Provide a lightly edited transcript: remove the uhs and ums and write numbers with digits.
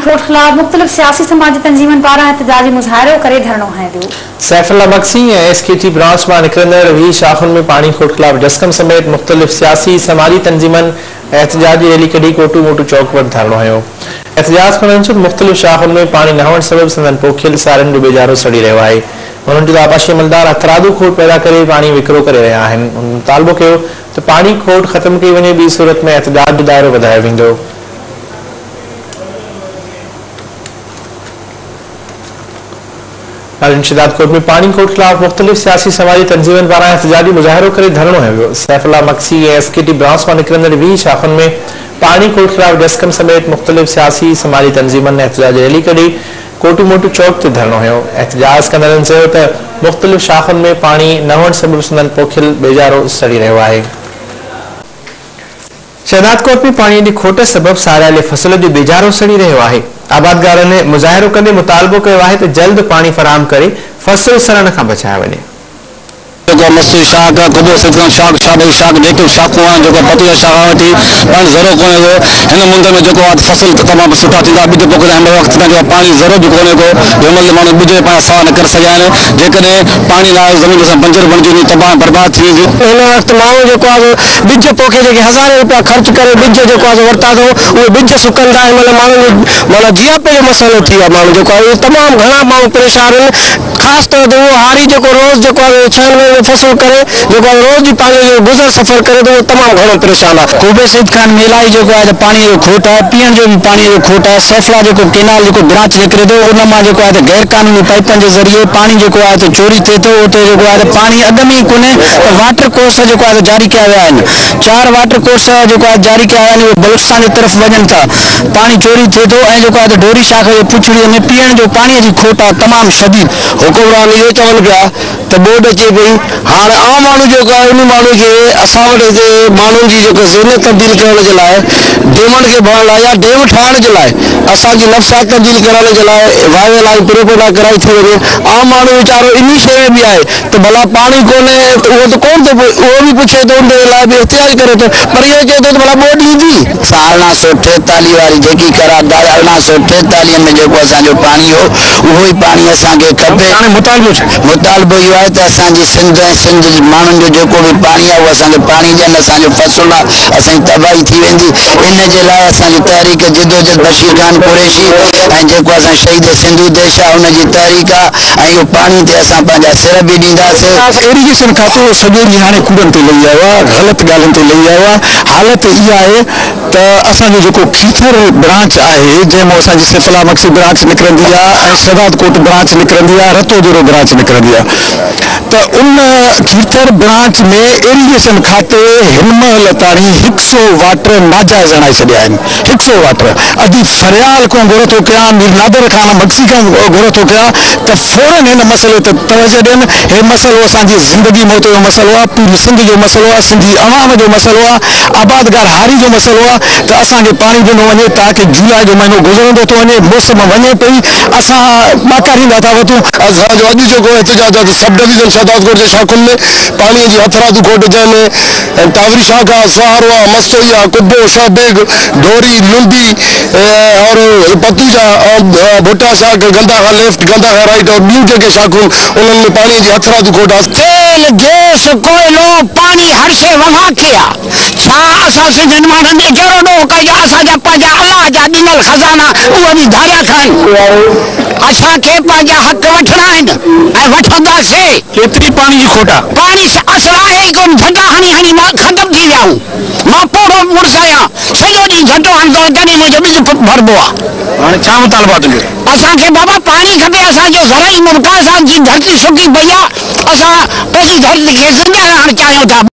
खोट खिलाफ मुख्तलिफ सियासी समाजी तंजीमन पारा एहतजाजी मुजाहिरो करे धरणो है दियो। सैफुल्लाह मक्सी एसकेटी ब्रांच में निकलंदड़ वी शाखुन में पानी खोट खिलाफ डस्कम समेत मुख्तलिफ सियासी समाजी तंजीमन एहतजाजी रैली कढी कोटू मोटू चौक पर धरणो है। एहतजाज कंदड़ मुख्तलिफ शाखुन में पानी न हुअण सबब संदन पोखियल सारन जो बेजारो सड़ी रहियो आहे। उन्होंने आबाशी अमलदार हथरादू खोट पैदा करे पानी विकिरो करे रहा है। उन्होंने मुतालबो कियो तो पानी खोट खत्म कई वने, बी सूरत में एहतजाज जो दायरो वधायो वेंदो। इंशिदाद कोट में पानी खोट खिलाफ मुख्तलिफ सियासी समाजी तंजीमन पारा एहतजाजी मुजाहिरो करे धरणो है। सैफुल्लाह मक्सी एसकेटी ब्रांच में निकलंदड़ वी शाखुन में पानी खोट खिलाफ डस्कम समेत मुख्तलिफ सियासी समाजी तंजीमन ने एहतजाजी रैली कढी कोटू मोटू चौक ते धरणो है। एहतजाज कंदड़न चयो त मुख्तलिफ शाखुन में पानी न हुअण सबब संदन पोखियल बेजारो सड़ी रहियो आहे। शहदाद कोट में पानी की खोट सबब सारायल फसल जो बेजारो सड़ी रहियो आहे। आबादगार ने मुजाहिरो कंदे मुतालबो कयो आहे त जल्द पानी फराहम करे फसल सड़न खां बचाया वञे। मस्ती शाख कुबो सिद्धन शाख शाबई शाख जेके शाखूं आहिनि जेको पतिया शाख वठी पानी ज़रो कोन्हे को हिन मुंद में जेको आहे फसल तमामु सुठा थींदा। ॿिज पोखियल हिन वक़्त में जो पानी ज़रो बि कोन्हे को जंहिं महिल माण्हू ॿिज पाण साह न करे सघिया आहिनि। जेकॾहिं पानी न आहे ज़मीन सां बंजर बणिजी वेंदी, तबाह बर्बाद थी वेंदी। हिन वक़्तु माण्हू जेको आहे ॿिज पोखे जेके हज़ारे रुपया ख़र्च करे ॿिज जेको आहे वरिता अथऊं उहे ॿिज सुकनि था। हिन महिल माण्हुनि जो माना जीआपे जो मसइलो थी वियो आहे। माण्हू जेको आहे तमामु घणा माण्हू परेशान आहिनि। ख़ासि तौर ते उहो हारी जेको रोज़ जेको आहे 6 महीने फसल करे जेको रोज़ जी पंहिंजो गुज़र सफ़र करे तो तमामु घणो परेशान आहे। कुबे सिद्ध खान में इलाही जेको आहे पानी जो खोट आहे, पीअण जो भी पानी जो खोट आहे। सैफुल्लाह जेको केनाल जेको ब्रांच निकिरे थो उन मां जेको आहे गैर कानूनी पाइपनि जे ज़रिए पानी जेको आहे चोरी थिए थो। उते जेको आहे पानी अॻ में ई कोन्हे। वाटर कोर्स जेको आहे जारी कया विया आहिनि। 4 वाटर कोर्स जेको आहे जारी कया विया आहिनि, उहे बलूचिस्तान जी तरफ़ वञनि था। पानी चोरी थिए थो ऐं जेको आहे डोरी शाख जे पुछड़ीअ में पीअण जो पाणीअ जी खोट आहे तमामु शदीद। हुकुमरान इहो चवनि पिया त बोर्ड अचे पई हाणे आम माण्हू जेको आहे उन माण्हू खे असां वटि हिते माण्हुनि जी जेको ज़हनियत तब्दील करण जे लाइ डेमनि खे भरण लाइ या डेम ठाहिण जे लाइ असांजी नफ़्सियात तब्दील करण जे लाइ वावे लाइ प्रोपेला कराई थी वञे। आम माण्हू वीचारो इन शइ में बि आहे त भला पाणी कोन्हे उहो त कोन थो उहो बि पुछे थो, उन लाइ बि इख़्तियार करे थो, पर इहो चए थो त भला बोर्ड ईंदी। 1843 वारी जेकी करारदाद 1843 में जेको असांजो पाणी हो उहो ई पाणी असांखे खपे। मुतालबो इहो आहे त असांजी सिंध ऐं सिंध माण्हुनि जो जेको भी पानी आहे उहो असांखे पाणी ॾियनि। असांजो फसल आहे असांजी तबाही थी वेंदी। इन जे लाइ असांजी तहरीक जिदोजहद बशीर खान कुरैशी ऐं जेको असां शहीद सिंधु देश आहे उनजी तहरीक आहे ऐं इहो पाणी ते असां पंहिंजा सिर बि ॾींदासीं। इरिगेशन खातो सॼो ॾींहुं हाणे कूड़नि ते लही आयो आहे, ग़लति ॻाल्हियुनि ते लही आयो आहे। हालत इहा आहे त असांजो जेको खीथर ब्रांच आहे जंहिंमां असांजी सैफुल्लाह मक्सी ब्रांच निकिरंदी आहे ऐं शहदाद कोट ब्रांच निकिरंदी आहे, रतोजोरो ब्रांच निकिरंदी आहे, त उन खीथर ब्रांच में इरिगेशन खाते हिन महिल ताईं 100 वाटर नाजाइज़ हणाए छॾिया आहिनि। 100 वाटर अॼु फरियाल खां घुर थो कयां, मीर नादर खान मक्सी खां घुर थो कयां त फौरन हिन मसइले ते तवजो ॾियनि। हे मसइलो असांजी ज़िंदगी मौत जो मसइलो आहे, पूरी सिंध जो मसइलो आहे, सिंधी अवाम जो मसइलो आहे, आबादगार हारी जो मसइलो आहे त असांखे पाणी ॾिनो वञे ताकि जुलाई जो महीनो गुज़रंदो थो वञे, मौसम वञे पई, असां ॿाकारींदा था वठूं। असांजो अॼु जेको एहतजाज आहे सब डिवीज़न शहदाद कोट जे शाखुनि में पाणीअ जी हथरादू खोट जंहिंमें टावरी शाख आहे, सहारो आहे, मस्तोई आहे, कुब्बो शाहबेग डोरी लुंडी और पतूजा और भुट्टा शाख गंदा खां लेफ्ट गंदा खां राइट और ॿियूं जेके शाखूं उन्हनि में पाणीअ जी हथरादू खोट आहे। तेल गैस कोयलो पानी हर शइ वहां खे आहे। छा असां सिंधियुनि माण्हुनि खे कहिड़ो ॾोह कयो? असांजा पंहिंजा अलाह जा ॾिनल खज़ाना उहे बि धारिया खाइनि। असांखे पंहिंजा हक़ वठणा आहिनि ऐं वठंदासीं। केतिरी पाणी जी खोट आहे? पाणी असुल आहे ई कोन। झंडा हणी हणी मां ख़तमु थी विया आहियूं। मां पोड़ो मुड़ुस आहियां, सॼो ॾींहुं झंडो हणंदो तॾहिं मुंहिंजो ॿिज भरबो आहे। हाणे छा मुतालबा तुंहिंजो? असांखे बाबा पाणी खपे। असांजो ज़राई मुल्क आहे, असांजी धरती सुकी पई आहे। असां पंहिंजी धरती खे ज़िंदा रहणु चाहियूं था।